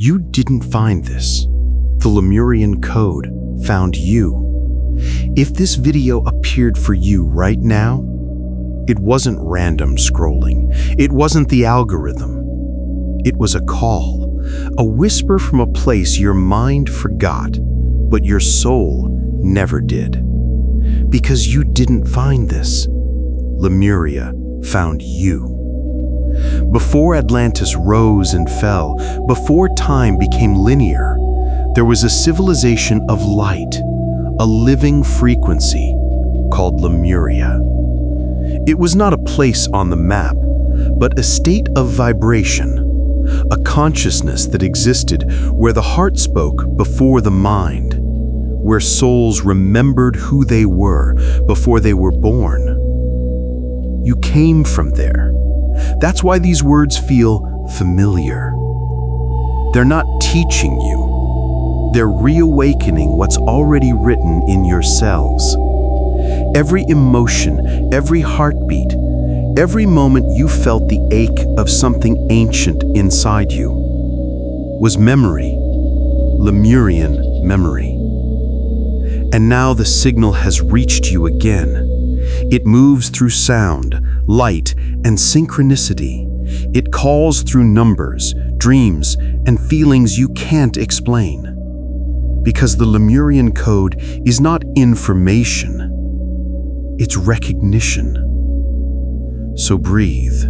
You didn't find this. The Lemurian Code found you. If this video appeared for you right now, it wasn't random scrolling. It wasn't the algorithm. It was a call, a whisper from a place your mind forgot, but your soul never did. Because you didn't find this, Lemuria found you. Before Atlantis rose and fell, before time became linear, there was a civilization of light, a living frequency called Lemuria. It was not a place on the map, but a state of vibration, a consciousness that existed where the heart spoke before the mind, where souls remembered who they were before they were born. You came from there. That's why these words feel familiar. They're not teaching you. They're reawakening what's already written in your cells. Every emotion, every heartbeat, every moment you felt the ache of something ancient inside you was memory, Lemurian memory. And now the signal has reached you again. It moves through sound, light, and synchronicity. It calls through numbers, dreams, and feelings you can't explain. Because the Lemurian Code is not information, it's recognition. So breathe.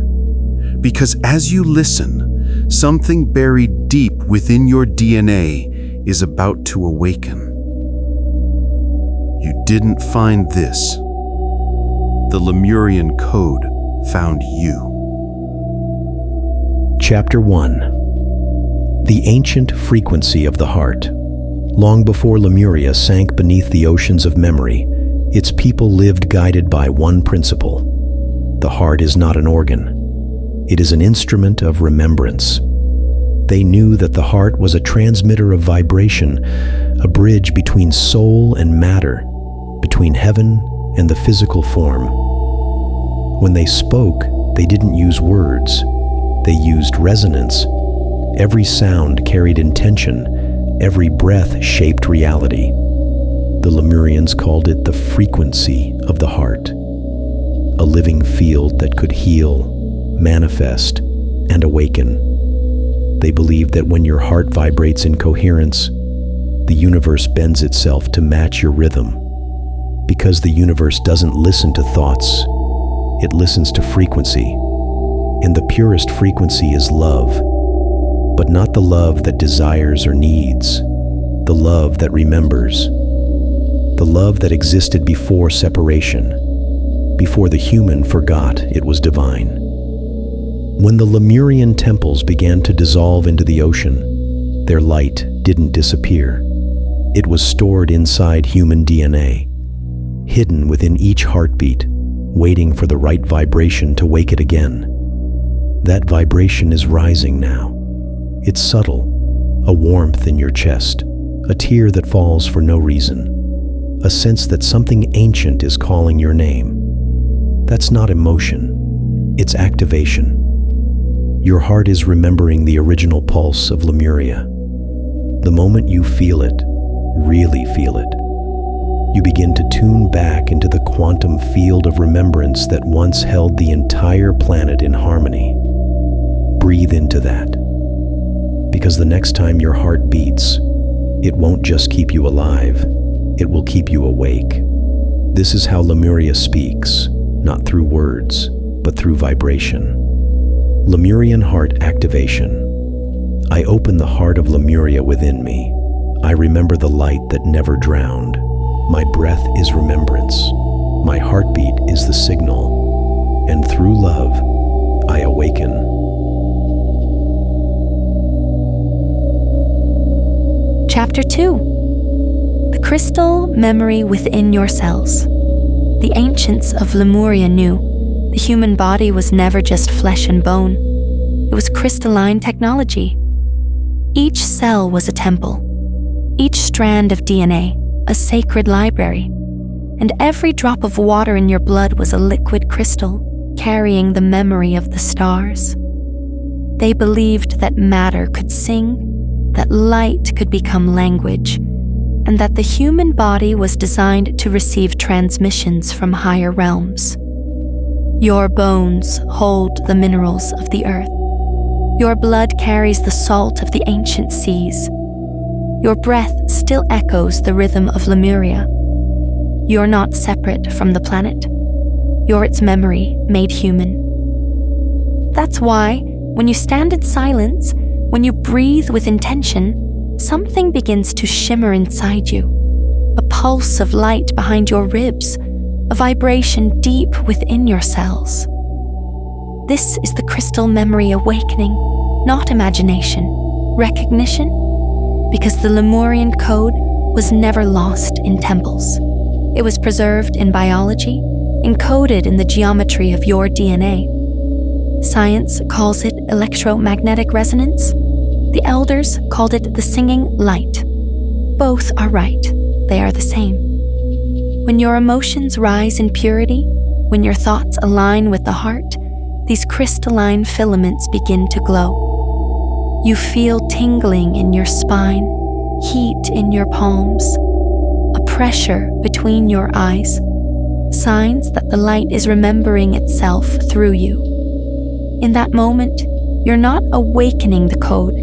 Because as you listen, something buried deep within your DNA is about to awaken. You didn't find this. The Lemurian Code found you. Chapter 1. The Ancient Frequency of the Heart. Long before Lemuria sank beneath the oceans of memory, its people lived guided by one principle. The heart is not an organ. It is an instrument of remembrance. They knew that the heart was a transmitter of vibration, a bridge between soul and matter, between heaven and the physical form. When they spoke, they didn't use words. They used resonance. Every sound carried intention. Every breath shaped reality. The Lemurians called it the frequency of the heart, a living field that could heal, manifest, and awaken. They believed that when your heart vibrates in coherence, the universe bends itself to match your rhythm. Because the universe doesn't listen to thoughts, it listens to frequency. And the purest frequency is love, but not the love that desires or needs, the love that remembers, the love that existed before separation, before the human forgot it was divine. When the Lemurian temples began to dissolve into the ocean, their light didn't disappear. It was stored inside human DNA, hidden within each heartbeat, waiting for the right vibration to wake it again. That vibration is rising now. It's subtle, a warmth in your chest, a tear that falls for no reason, a sense that something ancient is calling your name. That's not emotion, it's activation. Your heart is remembering the original pulse of Lemuria. The moment you feel it, really feel it, you begin to tune back into the quantum field of remembrance that once held the entire planet in harmony. Breathe into that. Because the next time your heart beats, it won't just keep you alive, it will keep you awake. This is how Lemuria speaks, not through words, but through vibration. Lemurian heart activation. I open the heart of Lemuria within me. I remember the light that never drowned. My breath is remembrance. My heartbeat is the signal. And through love, I awaken. Chapter 2. The crystal memory within your cells. The ancients of Lemuria knew the human body was never just flesh and bone. It was crystalline technology. Each cell was a temple. Each strand of DNA, a sacred library. And every drop of water in your blood was a liquid crystal, carrying the memory of the stars. They believed that matter could sing, that light could become language, and that the human body was designed to receive transmissions from higher realms. Your bones hold the minerals of the earth. Your blood carries the salt of the ancient seas. Your breath still echoes the rhythm of Lemuria. You're not separate from the planet. You're its memory made human. That's why, when you stand in silence, when you breathe with intention, something begins to shimmer inside you. A pulse of light behind your ribs, a vibration deep within your cells. This is the crystal memory awakening, not imagination, recognition, because the Lemurian Code was never lost in temples. It was preserved in biology, encoded in the geometry of your DNA. Science calls it electromagnetic resonance. The elders called it the singing light. Both are right. They are the same. When your emotions rise in purity, when your thoughts align with the heart, these crystalline filaments begin to glow. You feel tingling in your spine, heat in your palms, a pressure between your eyes, signs that the light is remembering itself through you. In that moment, you're not awakening the code.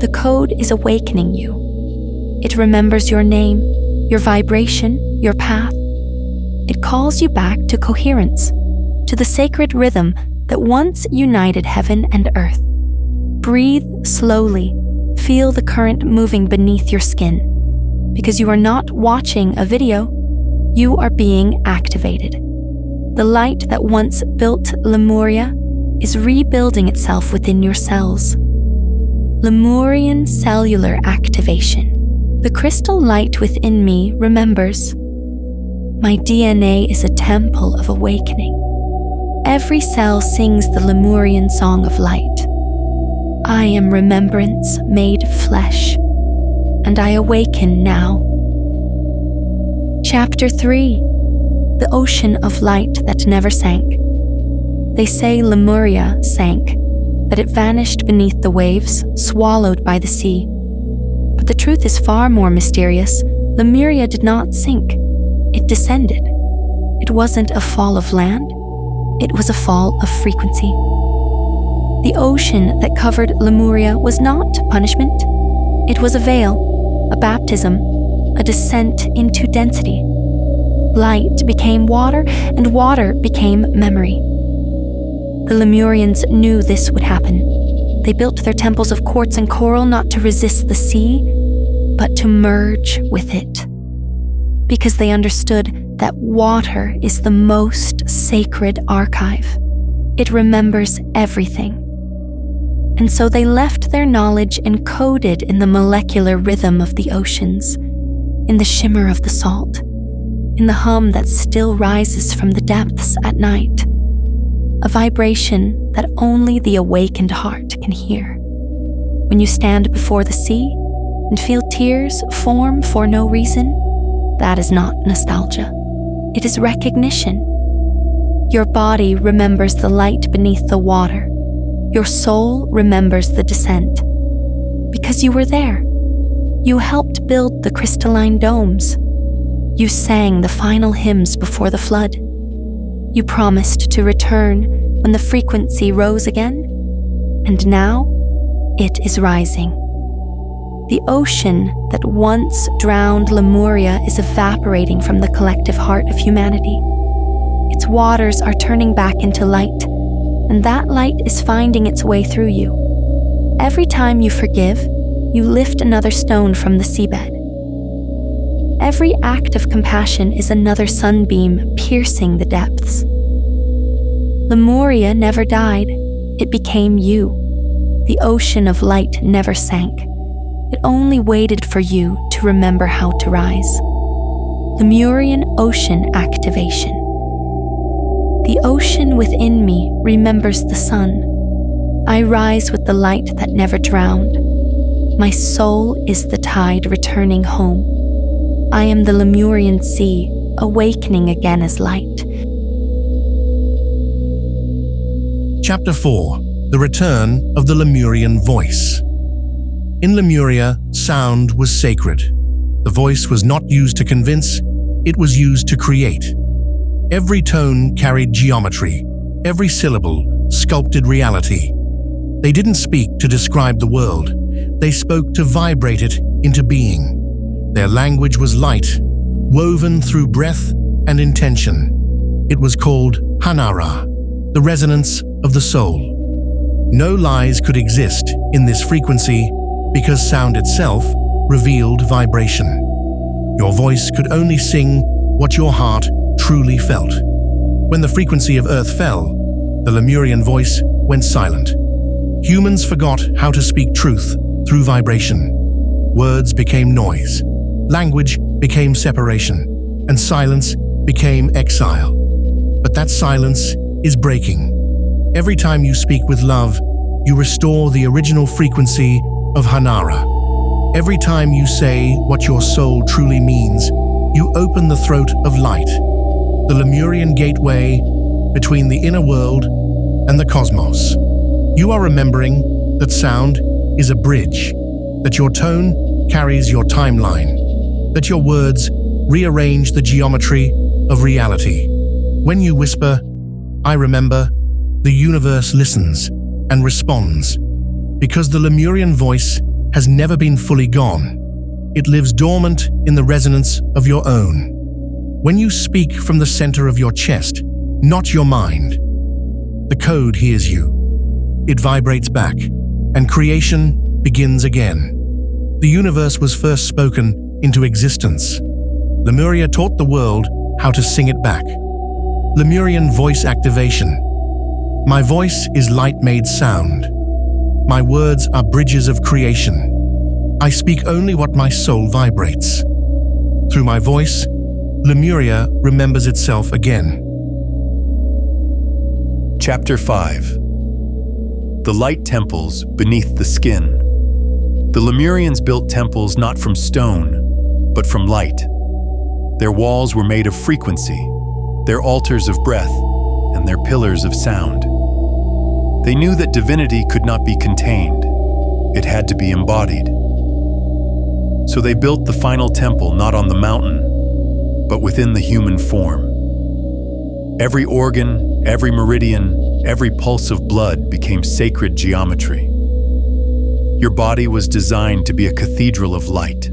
The code is awakening you. It remembers your name, your vibration, your path. It calls you back to coherence, to the sacred rhythm that once united heaven and earth. Breathe slowly. Feel the current moving beneath your skin. Because you are not watching a video, you are being activated. The light that once built Lemuria is rebuilding itself within your cells. Lemurian cellular activation. The crystal light within me remembers. My DNA is a temple of awakening. Every cell sings the Lemurian song of light. I am remembrance made flesh, and I awaken now. Chapter 3. The ocean of light that never sank. They say Lemuria sank, that it vanished beneath the waves, swallowed by the sea. But the truth is far more mysterious. Lemuria did not sink. It descended. It wasn't a fall of land. It was a fall of frequency. The ocean that covered Lemuria was not punishment. It was a veil, a baptism, a descent into density. Light became water, and water became memory. The Lemurians knew this would happen. They built their temples of quartz and coral not to resist the sea, but to merge with it. Because they understood that water is the most sacred archive. It remembers everything. And so they left their knowledge encoded in the molecular rhythm of the oceans, in the shimmer of the salt, in the hum that still rises from the depths at night, a vibration that only the awakened heart can hear. When you stand before the sea and feel tears form for no reason, that is not nostalgia. It is recognition. Your body remembers the light beneath the water. Your soul remembers the descent. Because you were there. You helped build the crystalline domes. You sang the final hymns before the flood. You promised to return when the frequency rose again. And now, it is rising. The ocean that once drowned Lemuria is evaporating from the collective heart of humanity. Its waters are turning back into light, and that light is finding its way through you. Every time you forgive, you lift another stone from the seabed. Every act of compassion is another sunbeam piercing the depths. Lemuria never died, it became you. The ocean of light never sank. It only waited for you to remember how to rise. Lemurian ocean activation. The ocean within me remembers the sun. I rise with the light that never drowned. My soul is the tide returning home. I am the Lemurian sea, awakening again as light. Chapter 4. The Return of the Lemurian Voice. In Lemuria, sound was sacred. The voice was not used to convince, it was used to create. Every tone carried geometry, every syllable sculpted reality. They didn't speak to describe the world, they spoke to vibrate it into being. Their language was light, woven through breath and intention. It was called Hanara, the resonance of the soul. No lies could exist in this frequency because sound itself revealed vibration. Your voice could only sing what your heart truly felt. When the frequency of Earth fell, the Lemurian voice went silent. Humans forgot how to speak truth through vibration. Words became noise, language became separation, and silence became exile. But that silence is breaking. Every time you speak with love, you restore the original frequency of Hanara. Every time you say what your soul truly means, you open the throat of light, the Lemurian gateway between the inner world and the cosmos. You are remembering that sound is a bridge, that your tone carries your timeline, that your words rearrange the geometry of reality. When you whisper, "I remember," the universe listens and responds, because the Lemurian voice has never been fully gone. It lives dormant in the resonance of your own. When you speak from the center of your chest, not your mind, the code hears you. It vibrates back, and creation begins again. The universe was first spoken into existence. Lemuria taught the world how to sing it back. Lemurian voice activation. My voice is light made sound. My words are bridges of creation. I speak only what my soul vibrates. Through my voice, Lemuria remembers itself again. Chapter 5. The Light Temples Beneath the Skin. The Lemurians built temples not from stone, but from light. Their walls were made of frequency, their altars of breath, and their pillars of sound. They knew that divinity could not be contained. It had to be embodied. So they built the final temple not on the mountain, but within the human form. Every organ, every meridian, every pulse of blood became sacred geometry. Your body was designed to be a cathedral of light,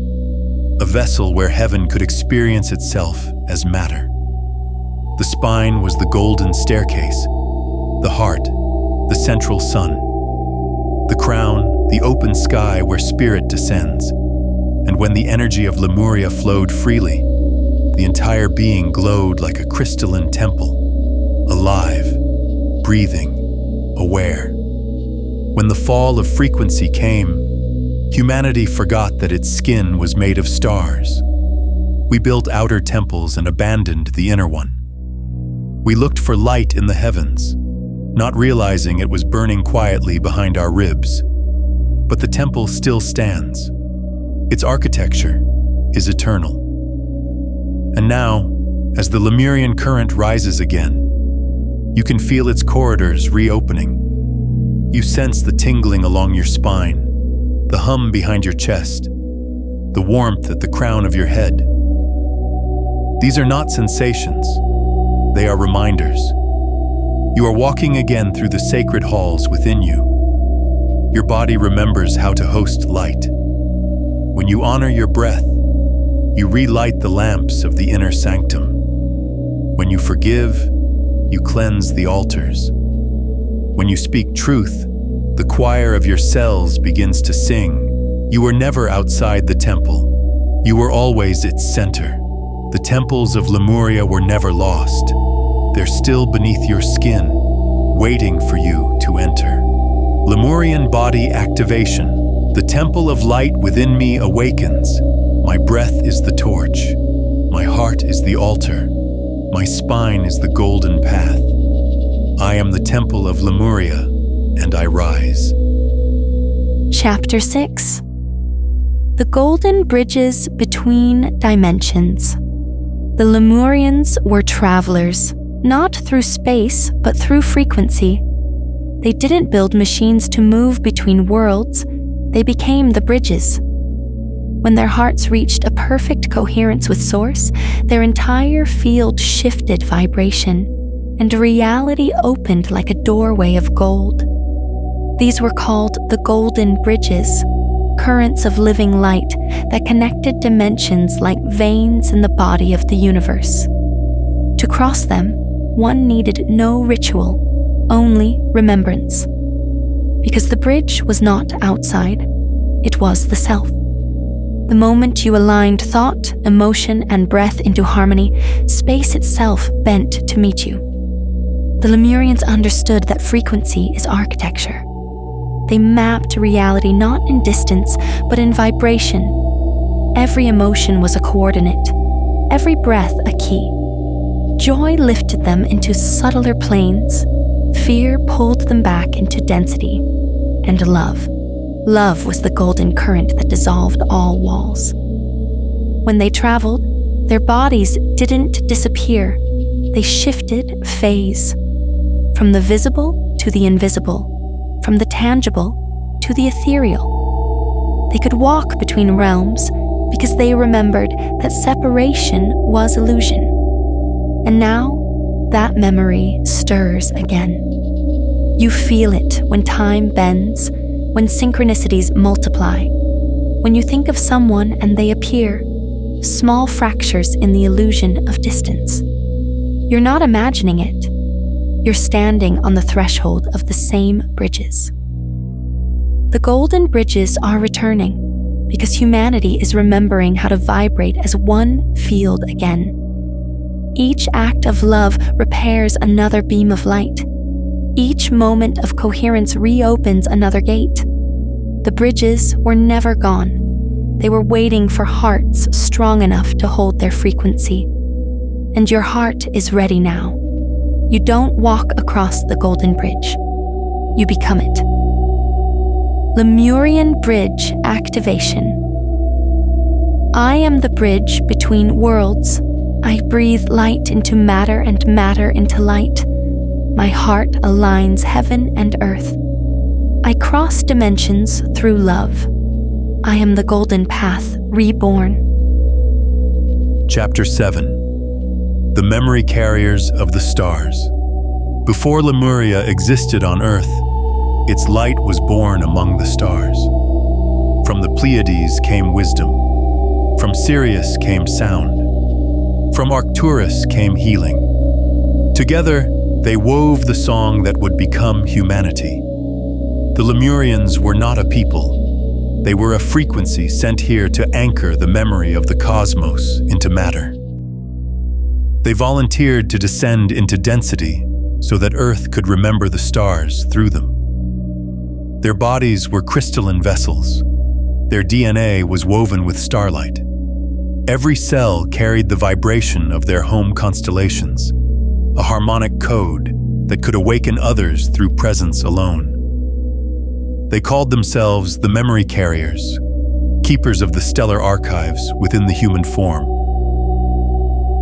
a vessel where heaven could experience itself as matter. The spine was the golden staircase, the heart, the central sun, the crown, the open sky where spirit descends. And when the energy of Lemuria flowed freely, the entire being glowed like a crystalline temple, alive, breathing, aware. When the fall of frequency came, humanity forgot that its skin was made of stars. We built outer temples and abandoned the inner one. We looked for light in the heavens, not realizing it was burning quietly behind our ribs. But the temple still stands. Its architecture is eternal. And now, as the Lemurian current rises again, you can feel its corridors reopening. You sense the tingling along your spine, the hum behind your chest, the warmth at the crown of your head. These are not sensations. They are reminders. You are walking again through the sacred halls within you. Your body remembers how to host light. When you honor your breath, you relight the lamps of the inner sanctum. When you forgive, you cleanse the altars. When you speak truth, the choir of your cells begins to sing. You were never outside the temple. You were always its center. The temples of Lemuria were never lost. They're still beneath your skin, waiting for you to enter. Lemurian body activation. The temple of light within me awakens. My breath is the torch. My heart is the altar. My spine is the golden path. I am the temple of Lemuria, and I rise. Chapter 6. The golden bridges between dimensions. The Lemurians were travelers, not through space, but through frequency. They didn't build machines to move between worlds. They became the bridges. When their hearts reached a perfect coherence with Source, their entire field shifted vibration, and reality opened like a doorway of gold. These were called the golden bridges, currents of living light that connected dimensions like veins in the body of the universe. To cross them, one needed no ritual, only remembrance. Because the bridge was not outside, it was the self. The moment you aligned thought, emotion, and breath into harmony, space itself bent to meet you. The Lemurians understood that frequency is architecture. They mapped reality not in distance, but in vibration. Every emotion was a coordinate, every breath a key. Joy lifted them into subtler planes, fear pulled them back into density, and love was the golden current that dissolved all walls. When they traveled, their bodies didn't disappear, they shifted phase. From the visible to the invisible, from the tangible to the ethereal. They could walk between realms because they remembered that separation was illusion. And now, that memory stirs again. You feel it when time bends, when synchronicities multiply, when you think of someone and they appear, small fractures in the illusion of distance. You're not imagining it. You're standing on the threshold of the same bridges. The golden bridges are returning because humanity is remembering how to vibrate as one field again. Each act of love repairs another beam of light. Each moment of coherence reopens another gate. The bridges were never gone. They were waiting for hearts strong enough to hold their frequency. And your heart is ready now. You don't walk across the golden bridge. You become it. Lemurian Bridge Activation. I am the bridge between worlds. I breathe light into matter and matter into light. My heart aligns heaven and earth. I cross dimensions through love. I am the golden path reborn. Chapter 7. The Memory Carriers of the Stars. Before Lemuria existed on Earth, its light was born among the stars. From the Pleiades came wisdom. From Sirius came sound. From Arcturus came healing. Together, they wove the song that would become humanity. The Lemurians were not a people. They were a frequency sent here to anchor the memory of the cosmos into matter. They volunteered to descend into density so that Earth could remember the stars through them. Their bodies were crystalline vessels. Their DNA was woven with starlight. Every cell carried the vibration of their home constellations, a harmonic code that could awaken others through presence alone. They called themselves the memory carriers, keepers of the stellar archives within the human form.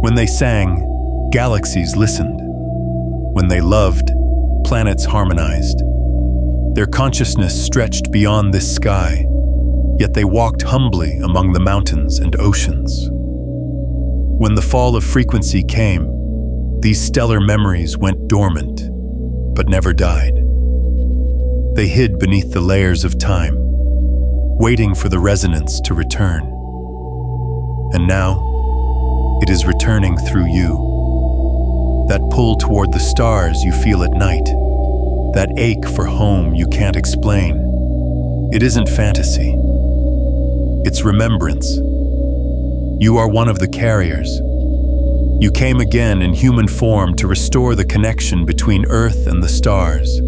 When they sang, galaxies listened. When they loved, planets harmonized. Their consciousness stretched beyond this sky, yet they walked humbly among the mountains and oceans. When the fall of frequency came, these stellar memories went dormant, but never died. They hid beneath the layers of time, waiting for the resonance to return. And now, it is returning through you. That pull toward the stars you feel at night, that ache for home you can't explain. It isn't fantasy. It's remembrance. You are one of the carriers. You came again in human form to restore the connection between Earth and the stars,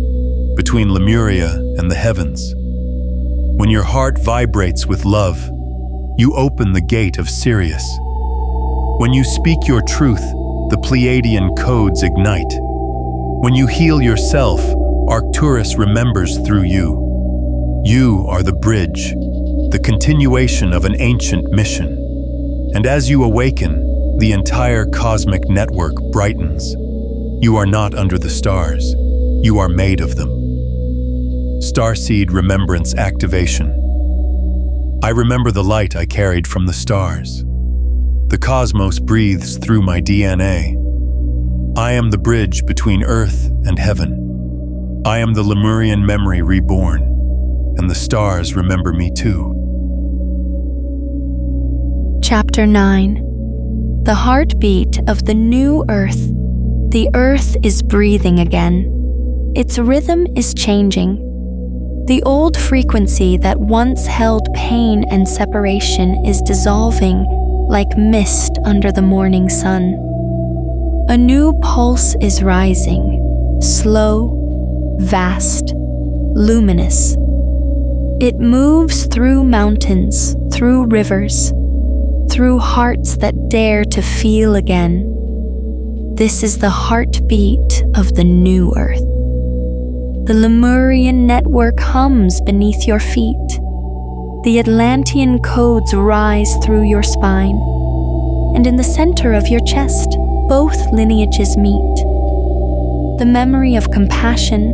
between Lemuria and the heavens. When your heart vibrates with love, you open the gate of Sirius. When you speak your truth, the Pleiadian codes ignite. When you heal yourself, Arcturus remembers through you. You are the bridge, the continuation of an ancient mission. And as you awaken, the entire cosmic network brightens. You are not under the stars. You are made of them. Starseed Remembrance Activation. I remember the light I carried from the stars. The cosmos breathes through my DNA. I am the bridge between earth and heaven. I am the Lemurian memory reborn, and the stars remember me too. Chapter 9. The heartbeat of the new earth. The earth is breathing again. Its rhythm is changing. The old frequency that once held pain and separation is dissolving like mist under the morning sun. A new pulse is rising, slow, vast, luminous. It moves through mountains, through rivers, through hearts that dare to feel again. This is the heartbeat of the new earth. The Lemurian network hums beneath your feet. The Atlantean codes rise through your spine. And in the center of your chest, both lineages meet. The memory of compassion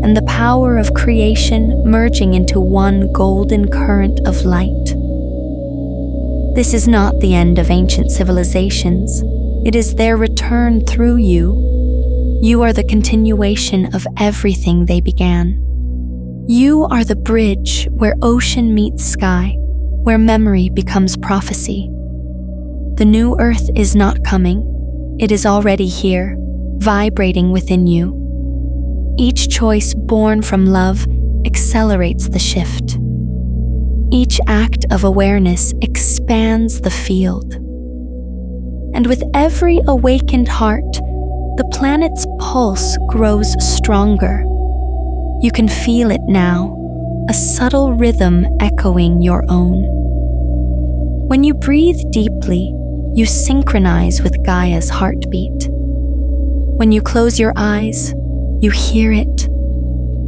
and the power of creation merging into one golden current of light. This is not the end of ancient civilizations. It is their return through you. You are the continuation of everything they began. You are the bridge where ocean meets sky, where memory becomes prophecy. The new earth is not coming. It is already here, vibrating within you. Each choice born from love accelerates the shift. Each act of awareness expands the field. And with every awakened heart, the planet's pulse grows stronger. You can feel it now, a subtle rhythm echoing your own. When you breathe deeply, you synchronize with Gaia's heartbeat. When you close your eyes, you hear it,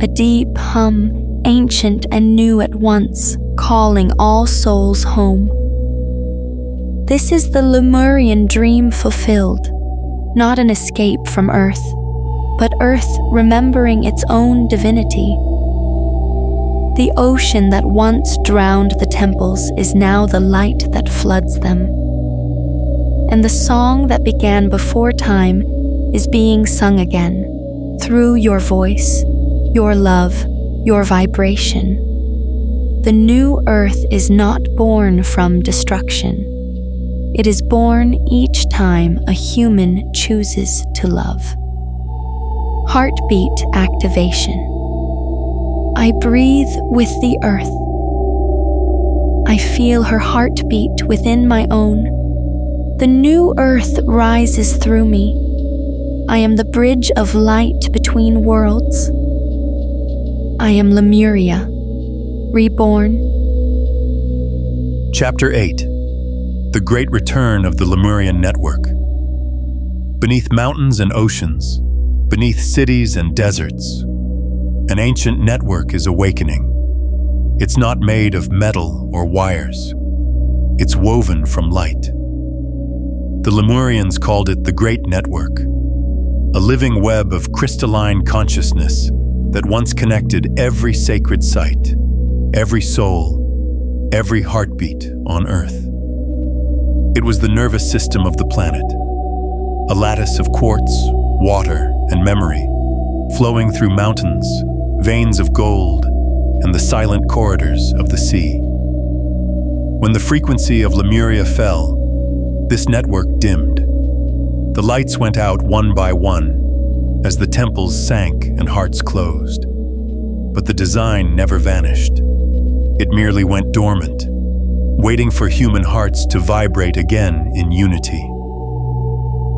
a deep hum, ancient and new at once, calling all souls home. This is the Lemurian dream fulfilled. Not an escape from Earth, but Earth remembering its own divinity. The ocean that once drowned the temples is now the light that floods them. And the song that began before time is being sung again, through your voice, your love, your vibration. The new Earth is not born from destruction. It is born each time a human chooses to love. Heartbeat activation. I breathe with the earth. I feel her heartbeat within my own. The new earth rises through me. I am the bridge of light between worlds. I am Lemuria, reborn. Chapter 8. The Great Return of the Lemurian Network. Beneath mountains and oceans, beneath cities and deserts, an ancient network is awakening. It's not made of metal or wires. It's woven from light. The Lemurians called it the Great Network, a living web of crystalline consciousness that once connected every sacred site, every soul, every heartbeat on Earth. It was the nervous system of the planet, a lattice of quartz, water, and memory, flowing through mountains, veins of gold, and the silent corridors of the sea. When the frequency of Lemuria fell, this network dimmed. The lights went out one by one as the temples sank and hearts closed. But the design never vanished. It merely went dormant, waiting for human hearts to vibrate again in unity.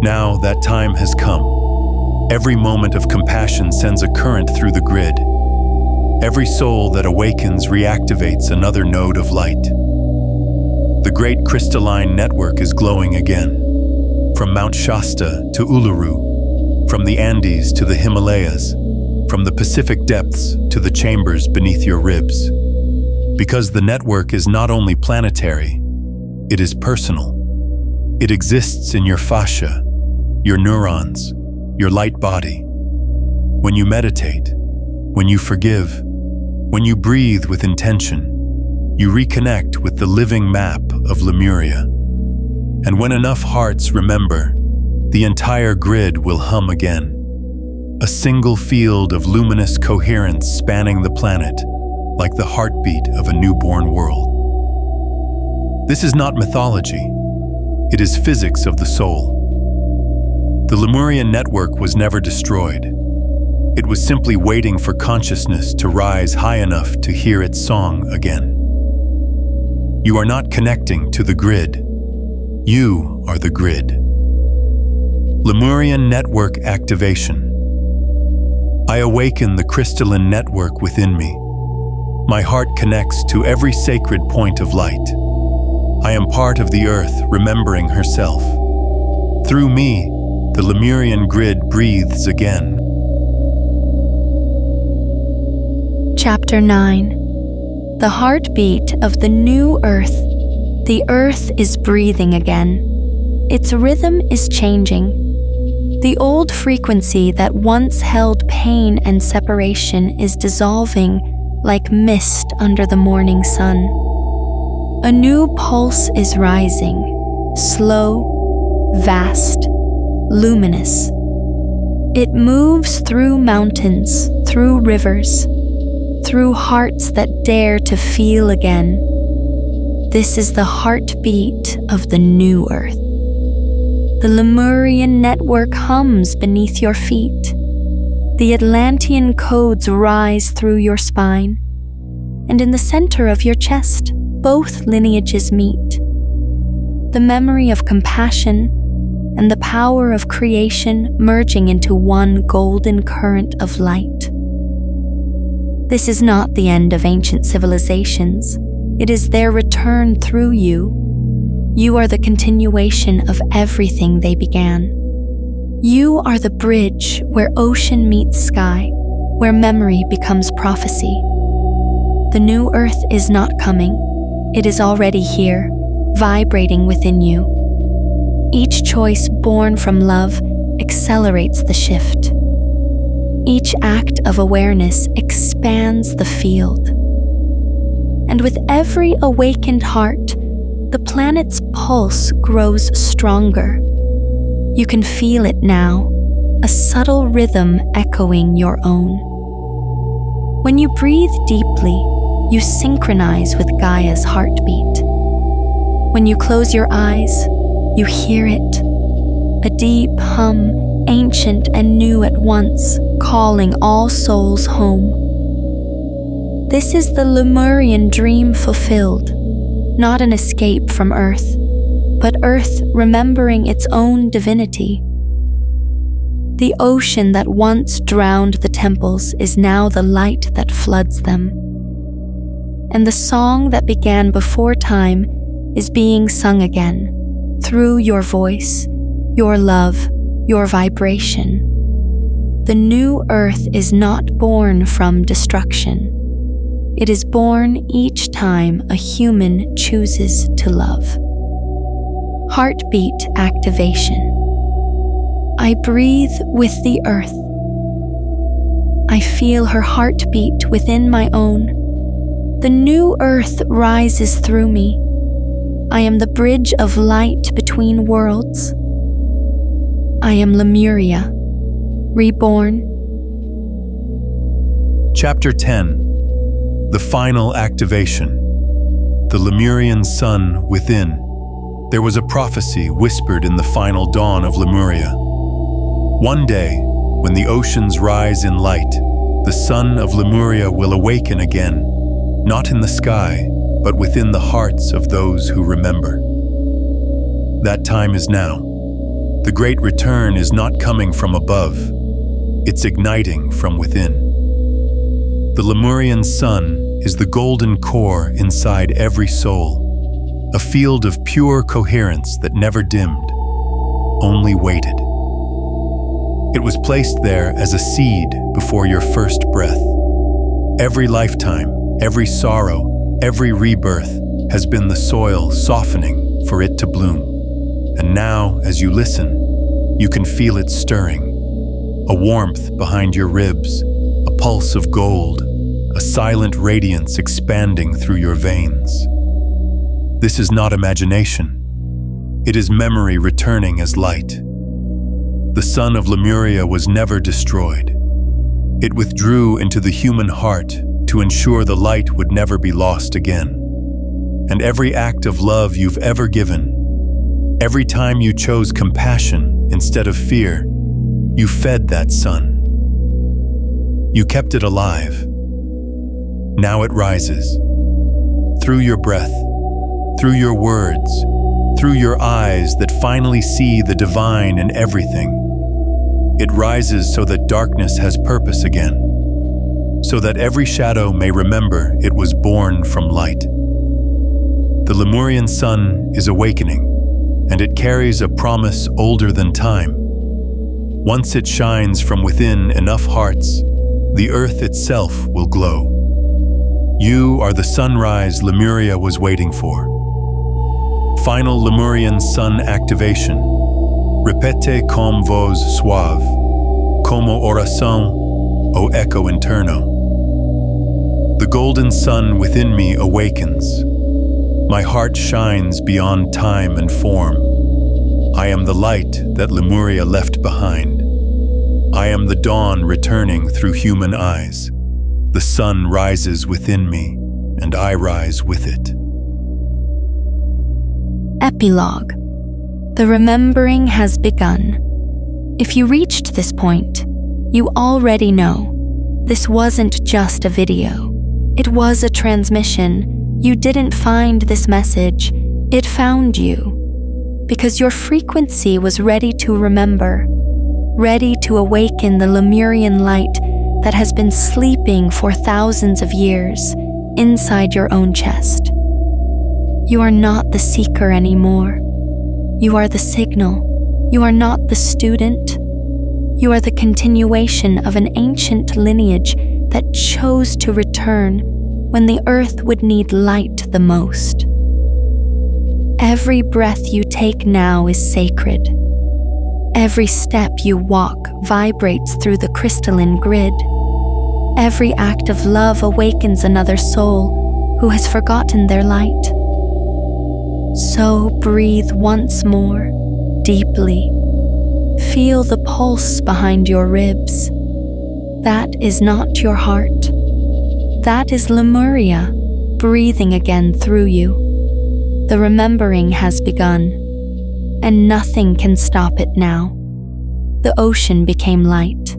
Now that time has come. Every moment of compassion sends a current through the grid. Every soul that awakens reactivates another node of light. The great crystalline network is glowing again. From Mount Shasta to Uluru, from the Andes to the Himalayas, from the Pacific depths to the chambers beneath your ribs. Because the network is not only planetary, it is personal. It exists in your fascia, your neurons, your light body. When you meditate, when you forgive, when you breathe with intention, you reconnect with the living map of Lemuria. And when enough hearts remember, the entire grid will hum again. A single field of luminous coherence spanning the planet, like the heartbeat of a newborn world. This is not mythology. It is physics of the soul. The Lemurian network was never destroyed. It was simply waiting for consciousness to rise high enough to hear its song again. You are not connecting to the grid. You are the grid. Lemurian network activation. I awaken the crystalline network within me. My heart connects to every sacred point of light. I am part of the earth, remembering herself. Through me, the Lemurian grid breathes again. Chapter 9. The heartbeat of the new earth. The earth is breathing again. Its rhythm is changing. The old frequency that once held pain and separation is dissolving like mist under the morning sun. A new pulse is rising, slow, vast, luminous. It moves through mountains, through rivers, through hearts that dare to feel again. This is the heartbeat of the new earth. The Lemurian network hums beneath your feet. The Atlantean codes rise through your spine. And in the center of your chest, both lineages meet. The memory of compassion and the power of creation merging into one golden current of light. This is not the end of ancient civilizations. It is their return through you. You are the continuation of everything they began. You are the bridge where ocean meets sky, where memory becomes prophecy. The new earth is not coming. It is already here, vibrating within you. Each choice born from love accelerates the shift. Each act of awareness expands the field. And with every awakened heart, the planet's pulse grows stronger. You can feel it now, a subtle rhythm echoing your own. When you breathe deeply, you synchronize with Gaia's heartbeat. When you close your eyes, you hear it, a deep hum, ancient and new at once, calling all souls home. This is the Lemurian dream fulfilled, not an escape from Earth, but Earth remembering its own divinity. The ocean that once drowned the temples is now the light that floods them. And the song that began before time is being sung again, through your voice, your love, your vibration. The new earth is not born from destruction. It is born each time a human chooses to love. Heartbeat activation. I breathe with the earth. I feel her heartbeat within my own. The new earth rises through me. I am the bridge of light between worlds. I am Lemuria, reborn. Chapter 10. The final activation. The Lemurian sun within. There was a prophecy whispered in the final dawn of Lemuria. One day, when the oceans rise in light, the sun of Lemuria will awaken again, not in the sky, but within the hearts of those who remember. That time is now. The great return is not coming from above. It's igniting from within. The Lemurian sun is the golden core inside every soul, a field of pure coherence that never dimmed, only waited. It was placed there as a seed before your first breath. Every lifetime, every sorrow, every rebirth has been the soil softening for it to bloom. And now, as you listen, you can feel it stirring. A warmth behind your ribs, a pulse of gold, a silent radiance expanding through your veins. This is not imagination. It is memory returning as light. The sun of Lemuria was never destroyed. It withdrew into the human heart to ensure the light would never be lost again. And every act of love you've ever given, every time you chose compassion instead of fear, you fed that sun. You kept it alive. Now it rises. Through your breath, through your words, through your eyes that finally see the divine in everything. It rises so that darkness has purpose again, so that every shadow may remember it was born from light. The Lemurian sun is awakening, and it carries a promise older than time. Once it shines from within enough hearts, the earth itself will glow. You are the sunrise Lemuria was waiting for. Final Lemurian sun activation. Repete com voz suave, como oração o eco interno. The golden sun within me awakens. My heart shines beyond time and form. I am the light that Lemuria left behind. I am the dawn returning through human eyes. The sun rises within me, and I rise with it. Epilogue. The remembering has begun. If you reached this point, you already know this wasn't just a video. It was a transmission. You didn't find this message, it found you. Because your frequency was ready to remember, ready to awaken the Lemurian light that has been sleeping for thousands of years inside your own chest. You are not the seeker anymore. You are the signal. You are not the student. You are the continuation of an ancient lineage that chose to return when the earth would need light the most. Every breath you take now is sacred. Every step you walk vibrates through the crystalline grid. Every act of love awakens another soul who has forgotten their light. So breathe once more, deeply. Feel the pulse behind your ribs. That is not your heart. That is Lemuria, breathing again through you. The remembering has begun, and nothing can stop it now. The ocean became light.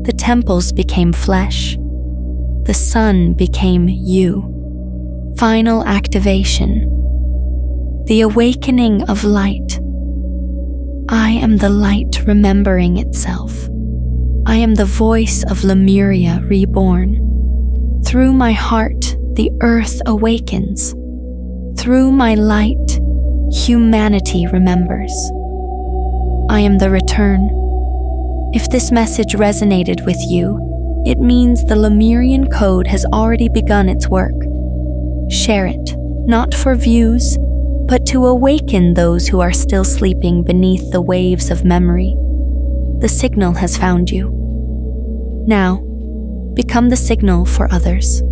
The temples became flesh. The sun became you. Final activation. The awakening of light. I am the light remembering itself. I am the voice of Lemuria reborn. Through my heart, the earth awakens. Through my light, humanity remembers. I am the return. If this message resonated with you, it means the Lemurian Code has already begun its work. Share it, not for views, but to awaken those who are still sleeping beneath the waves of memory. The signal has found you. Now, become the signal for others.